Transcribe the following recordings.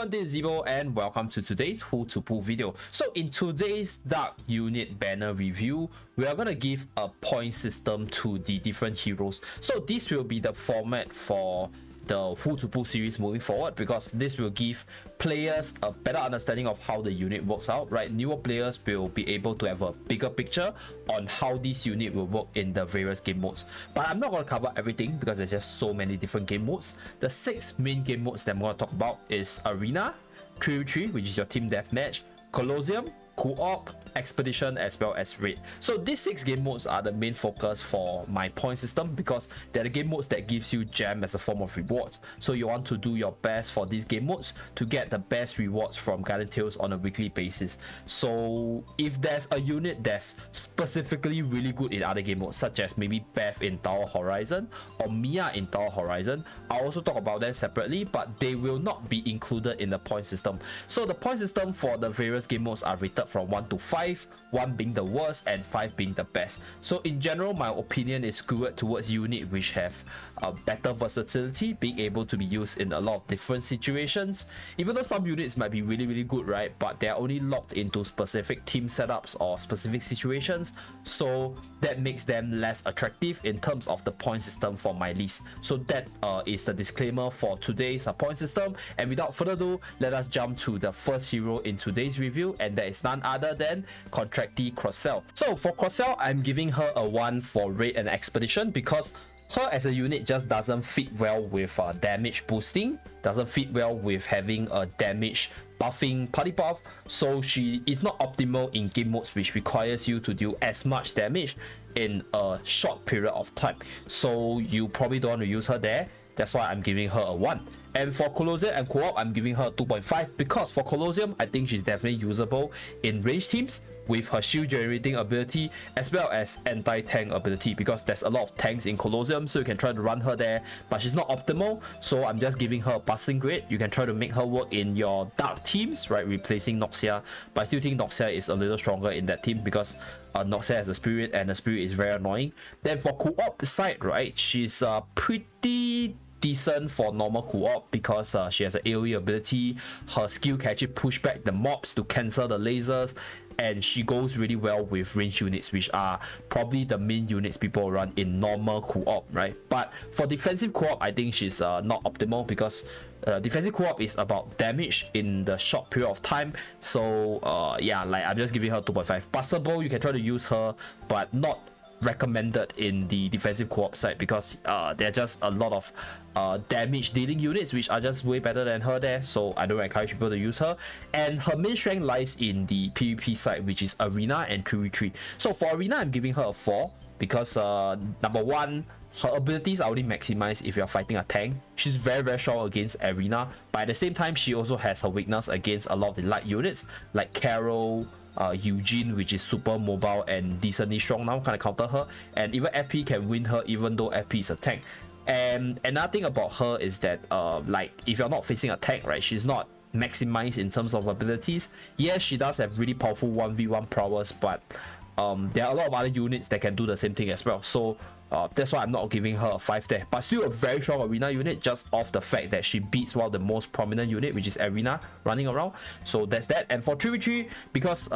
everyone, this is Zebo and welcome to today's Who to Pull video. So in today's Dark Unit banner review, we are going to give a point system to the different heroes. So this will be the format for the Who to Pull series moving forward, because this will give players a better understanding of how the unit works out, right? Newer players will be able to have a bigger picture on how this unit will work in the various game modes. But I'm not going to cover everything because there's just so many different game modes. The 6 main game modes that I'm going to talk about is Arena, 3v3, which is your team deathmatch, Colosseum, Co-op, Expedition, as well as Raid. So these 6 game modes are the main focus for my point system, because they're the game modes that gives you gem as a form of rewards. So you want to do your best for these game modes to get the best rewards from Guardian Tales on a weekly basis. So if there's a unit that's specifically really good in other game modes, such as maybe Beth in Tower Horizon or Mia in Tower Horizon, I'll also talk about them separately, but they will not be included in the point system. So the point system for the various game modes are rated from 1 to 5, 1 being the worst and 5 being the best. So in general, my opinion is skewed towards units which have better versatility, being able to be used in a lot of different situations. Even though some units might be really good, right, but they're only locked into specific team setups or specific situations, so that makes them less attractive in terms of the point system for my list. So that is the disclaimer for today's point system, and without further ado, let us jump to the first hero in today's review, and that is none other than Contractee Croselle. So for Croselle, I'm giving her a 1 for Raid and Expedition, because her as a unit just doesn't fit well with damage boosting, doesn't fit well with having a damage buffing party buff, so she is not optimal in game modes which requires you to do as much damage in a short period of time. So you probably don't want to use her there. That's why I'm giving her a 1. And for Colosseum and Co-op, I'm giving her a 2.5, because for Colosseum, I think she's definitely usable in range teams with her shield generating ability as well as anti-tank ability, because there's a lot of tanks in Colosseum, so you can try to run her there, but she's not optimal, so I'm just giving her a passing grade. You can try to make her work in your dark teams, right, replacing Noxia, but I still think Noxia is a little stronger in that team, because Noxia has a spirit and the spirit is very annoying. Then for Co-op side, right, she's pretty decent for normal co-op, because she has an AoE ability. Her skill can actually push back the mobs to cancel the lasers, and she goes really well with range units, which are probably the main units people run in normal co-op, right? But for defensive co-op, I think she's not optimal, because defensive co-op is about damage in the short period of time. So yeah, like I'm just giving her 2.5. Passable, you can try to use her, but not recommended in the defensive co-op side, because there are just a lot of damage dealing units which are just way better than her there, so I don't encourage people to use her. And her main strength lies in the PvP side, which is Arena and 3v3. So for Arena, I'm giving her a 4, because number 1, her abilities are only maximized if you're fighting a tank. She's very strong against Arena, but at the same time, she also has her weakness against a lot of the light units like Carol, Eugene, which is super mobile and decently strong now, kind of counter her, and even FP can win her even though FP is a tank. And another thing about her is that like if you're not facing a tank, right, she's not maximized in terms of abilities. Yes, she does have really powerful 1v1 prowess, but there are a lot of other units that can do the same thing as well. So that's why I'm not giving her a 5 there, but still a very strong Arena unit, just off the fact that she beats one of the most prominent unit, which is Arena, running around. So that's that. And for 3v3, because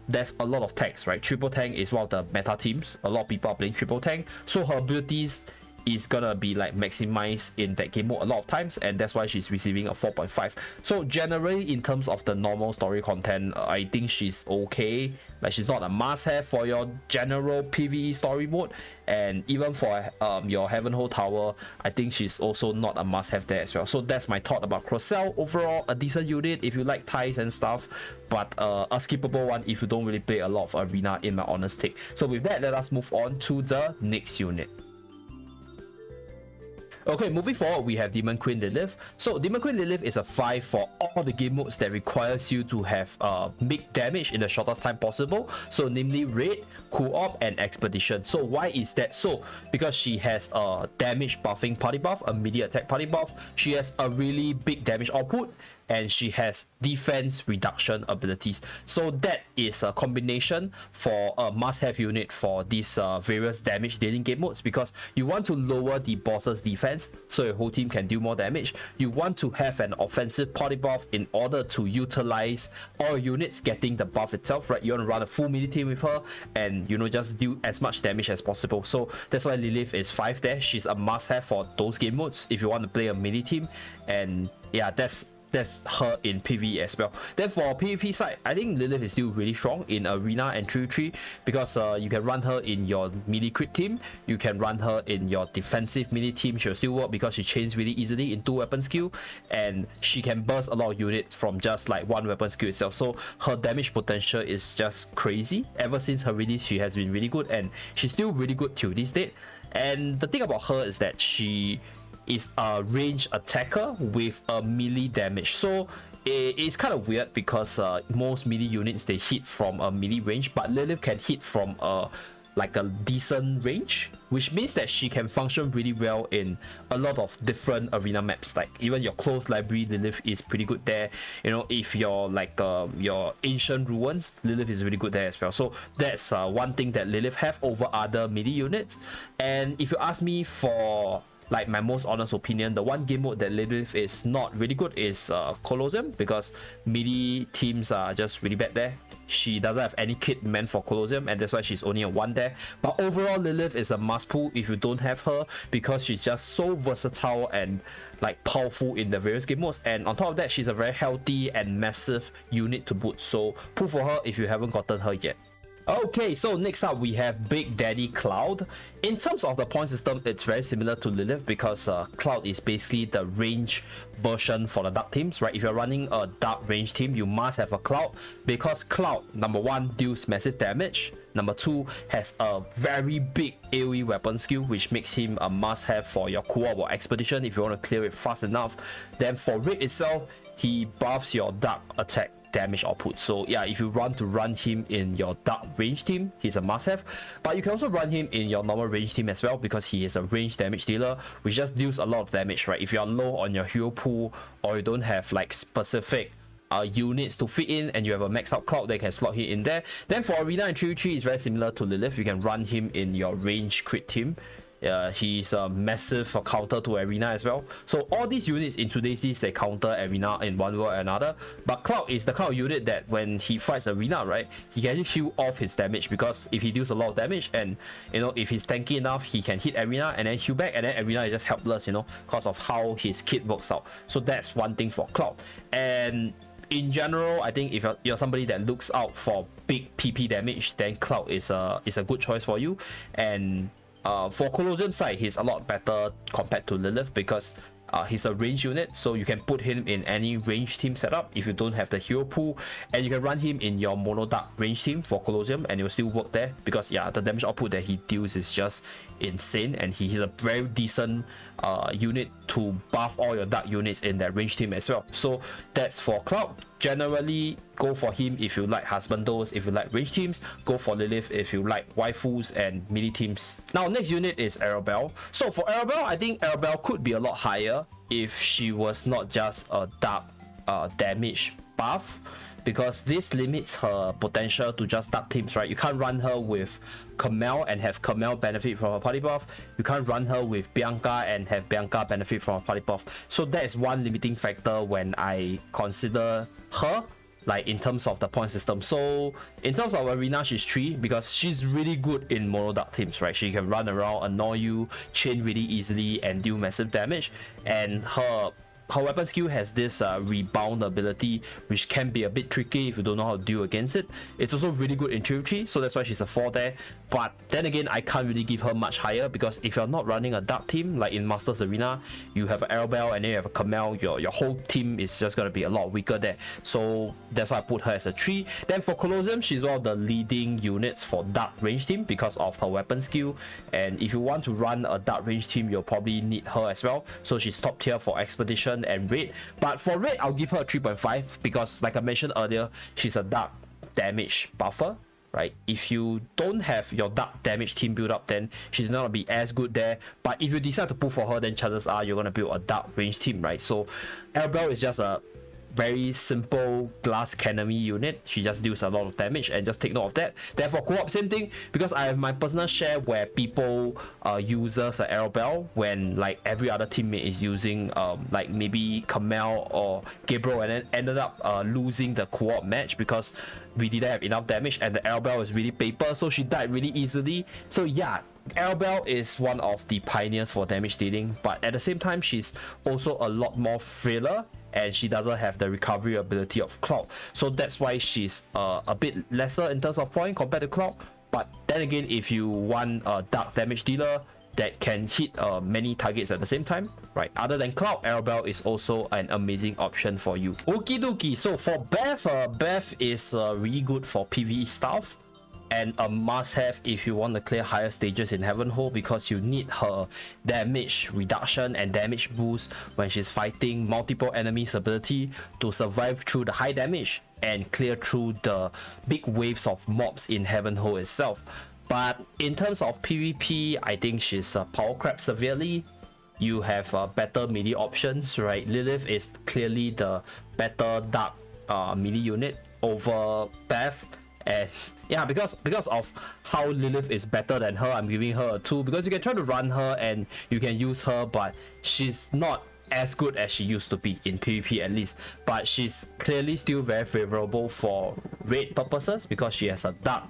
there's a lot of tanks, right? Triple tank is one of the meta teams. A lot of people are playing triple tank, so her abilities is gonna be like maximized in that game mode a lot of times, and that's why she's receiving a 4.5. So generally, in terms of the normal story content, I think she's okay. Like, she's not a must-have for your general PvE story mode, and even for your Heavenhold Tower, I think she's also not a must-have there as well. So that's my thought about Croselle. Overall, a decent unit if you like ties and stuff, but a skippable one if you don't really play a lot of Arena, in my honest take. So with that, let us move on to the next unit. Okay, moving forward, we have Demon Queen Lilith. So Demon Queen Lilith is a 5 for all the game modes that requires you to have big damage in the shortest time possible. So namely Raid, Co-op, and Expedition. So why is that so? Because she has a damage buffing party buff, a melee attack party buff. She has a really big damage output, and she has defense reduction abilities. So that is a combination for a must-have unit for these various damage dealing game modes, because you want to lower the boss's defense so your whole team can do more damage. You want to have an offensive party buff in order to utilize all units getting the buff itself, right? You want to run a full melee team with her and, you know, just do as much damage as possible. So that's why Lilith is 5 there. She's a must-have for those game modes if you want to play a melee team. And yeah, that's her in PvE as well. Then for PvP side, I think Lilith is still really strong in Arena and 3v3 because you can run her in your melee crit team, you can run her in your defensive melee team. She'll still work because she chains really easily in 2 weapon skill, and she can burst a lot of units from just like 1 weapon skill itself. So her damage potential is just crazy. Ever since her release, she has been really good, and she's still really good till this date. And the thing about her is that she is a range attacker with a melee damage. So it's kind of weird because most melee units, they hit from a melee range, but Lilith can hit from like a decent range, which means that she can function really well in a lot of different arena maps. Like even your close library, Lilith is pretty good there. You know, if you're like your ancient ruins, Lilith is really good there as well. So that's one thing that Lilith have over other melee units. And if you ask me for like my most honest opinion, the one game mode that Lilith is not really good is Colosseum, because melee teams are just really bad there. She doesn't have any kit meant for Colosseum, and that's why she's only a 1 there. But overall, Lilith is a must pull if you don't have her, because she's just so versatile and like powerful in the various game modes. And on top of that, she's a very healthy and massive unit to boot. So pull for her if you haven't gotten her yet. Okay, so next up we have Big Daddy Cloud. In terms of the point system, it's very similar to Lilith because Cloud is basically the range version for the dark teams, right? If you're running a dark range team, you must have a Cloud, because Cloud, number 1, deals massive damage. Number 2, has a very big AoE weapon skill, which makes him a must-have for your co-op or expedition if you want to clear it fast enough. Then for Raid itself, he buffs your dark attack damage output. So yeah, if you want to run him in your dark range team, he's a must-have. But you can also run him in your normal range team as well, because he is a range damage dealer, which just deals a lot of damage, right? If you're low on your hero pool, or you don't have like specific units to fit in, and you have a max out Cloud, they can slot him in there. Then for Arena and 3v3, it's very similar to Lilith. You can run him in your range crit team. He's a massive counter to Arena as well. So all these units in today's list, they counter Arena in one way or another. But Cloud is the kind of unit that when he fights Arena, right, he can heal off his damage, because if he deals a lot of damage, and you know, if he's tanky enough, he can hit Arena and then heal back, and then Arena is just helpless, you know, because of how his kit works out. So that's one thing for Cloud. And in general, I think if you're somebody that looks out for big PP damage, then Cloud is a good choice for you. And for Colosseum side, he's a lot better compared to Lilith, because he's a range unit, so you can put him in any range team setup if you don't have the hero pool, and you can run him in your mono dark range team for Colosseum and it will still work there, because yeah, the damage output that he deals is just insane, and he's a very decent unit to buff all your dark units in that range team as well. So that's for Cloud. Generally, go for him if you like husbandos, if you like range teams. Go for Lilith if you like waifus and melee teams. Now, next unit is Arabelle. So for Arabelle, I think Arabelle could be a lot higher if she was not just a dark damage buff, because this limits her potential to just dark teams, right? You can't run her with Camille and have Camille benefit from her party buff. You can't run her with Bianca and have Bianca benefit from her party buff. So that is one limiting factor when I consider her, like in terms of the point system. So in terms of Arena, she's 3 because she's really good in mono dark teams, right? She can run around, annoy you, chain really easily, and deal massive damage. And her weapon skill has this rebound ability, which can be a bit tricky if you don't know how to deal against it. It's also really good in 3v3, so that's why she's a 4 there. But then again, I can't really give her much higher, because if you're not running a dark team like in Masters Arena, you have an Arabelle and then you have a Camille, your whole team is just going to be a lot weaker there. So that's why I put her as a 3. Then for Colosseum, she's one of the leading units for dark range team because of her weapon skill, and if you want to run a dark range team, you'll probably need her as well. So she's top tier for expedition and raid. But for raid, I'll give her a 3.5 because, like I mentioned earlier, she's a dark damage buffer, right? If you don't have your dark damage team build up, then she's not gonna be as good there. But if you decide to pull for her, then chances are you're gonna build a dark range team, right? So Airbel is just a very simple glass cannon unit. She just deals a lot of damage, and just take note of that. Then for co-op, same thing, because I have my personal share where people uses Arabelle when like every other teammate is using like maybe Kamel or Gabriel, and then ended up losing the co-op match because we didn't have enough damage and the Arabelle was really paper, so she died really easily. So yeah, Arabelle is one of the pioneers for damage dealing, but at the same time she's also a lot more frailer and she doesn't have the recovery ability of Cloud, so that's why she's a bit lesser in terms of point compared to Cloud. But then again, if you want a dark damage dealer that can hit many targets at the same time, right, other than Cloud, Arabelle is also an amazing option for you. Okie dokie. So for Beth is really good for PvE stuff and a must-have if you want to clear higher stages in Heavenhold, because you need her damage reduction and damage boost when she's fighting multiple enemies' ability to survive through the high damage and clear through the big waves of mobs in Heavenhold itself. But in terms of PvP, I think she's power crap severely. You have better melee options, right? Lilith is clearly the better dark melee unit over Beth. And yeah, because of how Lilith is better than her, I'm giving her a 2, because you can try to run her and you can use her, but she's not as good as she used to be in PvP at least. But she's clearly still very favorable for raid purposes because she has a dark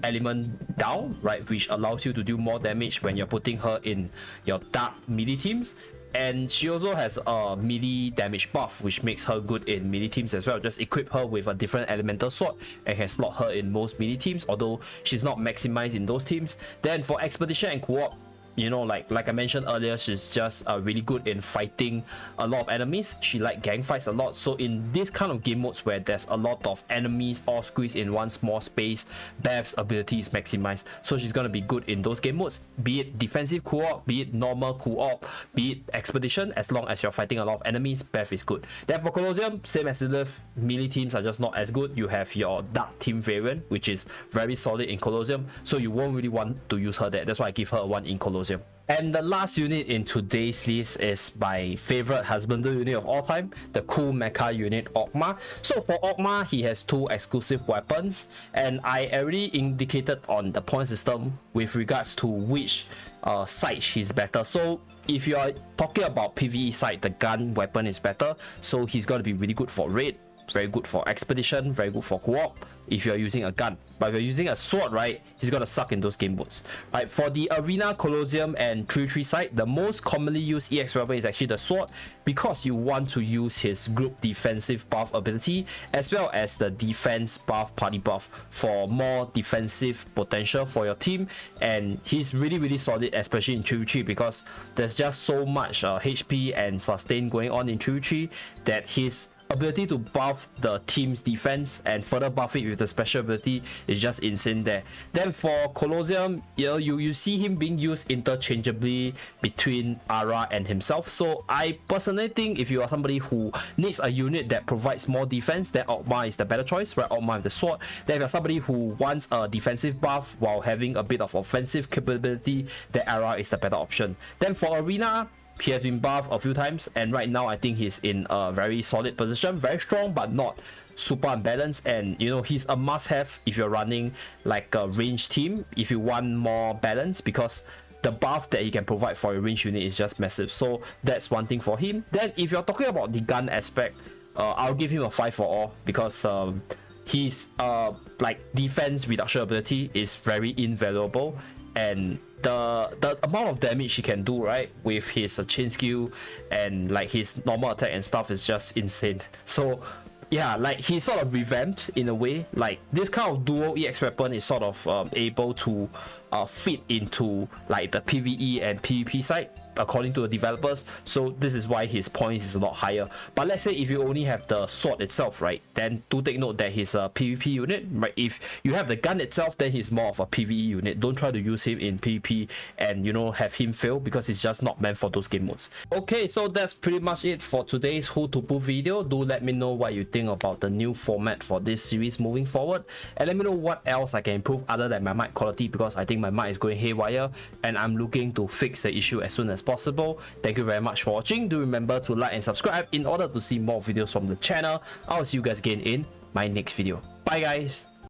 element down, right, which allows you to do more damage when you're putting her in your dark melee teams. And she also has a melee damage buff, which makes her good in melee teams as well. Just equip her with a different elemental sword and can slot her in most melee teams, although she's not maximized in those teams. Then for expedition and co-op, you know, like I mentioned earlier, she's just really good in fighting a lot of enemies. She like gang fights a lot, so in this kind of game modes where there's a lot of enemies all squeezed in one small space, Beth's ability is maximized, so she's gonna be good in those game modes, be it defensive co-op, be it normal co-op, be it expedition. As long as you're fighting a lot of enemies, Beth is good. Then for Colosseum, same as Lilith, melee teams are just not as good. You have your dark team variant, which is very solid in Colosseum, so you won't really want to use her there. That's why I give her a 1 in Colosseum. And the last unit in today's list is my favorite husbandry unit of all time, the cool mecha unit Ogma. So for Ogma, he has 2 exclusive weapons, and I already indicated on the point system with regards to which side she's better. So if you are talking about PvE side, the gun weapon is better, so he's going to be really good for raid, very good for expedition, very good for co-op if you're using a gun. But if you're using a sword, right, he's gonna suck in those game modes. Right, for the arena, Colosseum and 3-3 side, the most commonly used EX weapon is actually the sword, because you want to use his group defensive buff ability as well as the defense buff party buff for more defensive potential for your team. And he's really solid, especially in 3-3, because there's just so much HP and sustain going on in 3-3 that his ability to buff the team's defense and further buff it with the special ability is just insane there. Then for Colosseum, you know, you see him being used interchangeably between Ara and himself. So I personally think if you are somebody who needs a unit that provides more defense, then Ogma is the better choice, right? Ogma with the sword. Then if you're somebody who wants a defensive buff while having a bit of offensive capability, then Ara is the better option. Then for arena, he has been buffed a few times, and right now I think he's in a very solid position, very strong but not super unbalanced. And you know, he's a must-have if you're running like a range team, if you want more balance, because the buff that he can provide for your range unit is just massive. So that's one thing for him. Then if you're talking about the gun aspect, I'll give him a 5 for all, because his like defense reduction ability is very invaluable, and the amount of damage he can do, right, with his chain skill and like his normal attack and stuff is just insane. So yeah, like he's sort of revamped in a way. Like this kind of dual EX weapon is sort of able to fit into like the PvE and PvP side according to the developers, so this is why his points is a lot higher. But let's say if you only have the sword itself, right, then do take note that he's a PvP unit, right? If you have the gun itself, then he's more of a PvE unit. Don't try to use him in PvP and, you know, have him fail, because it's just not meant for those game modes. Okay, so that's pretty much it for today's Who to Put video. Do let me know what you think about the new format for this series moving forward, and let me know what else I can improve other than my mic quality, because I think my mic is going haywire and I'm looking to fix the issue as soon as possible. Thank you very much for watching. Do remember to like and subscribe in order to see more videos from the channel. I'll see you guys again in my next video. Bye guys.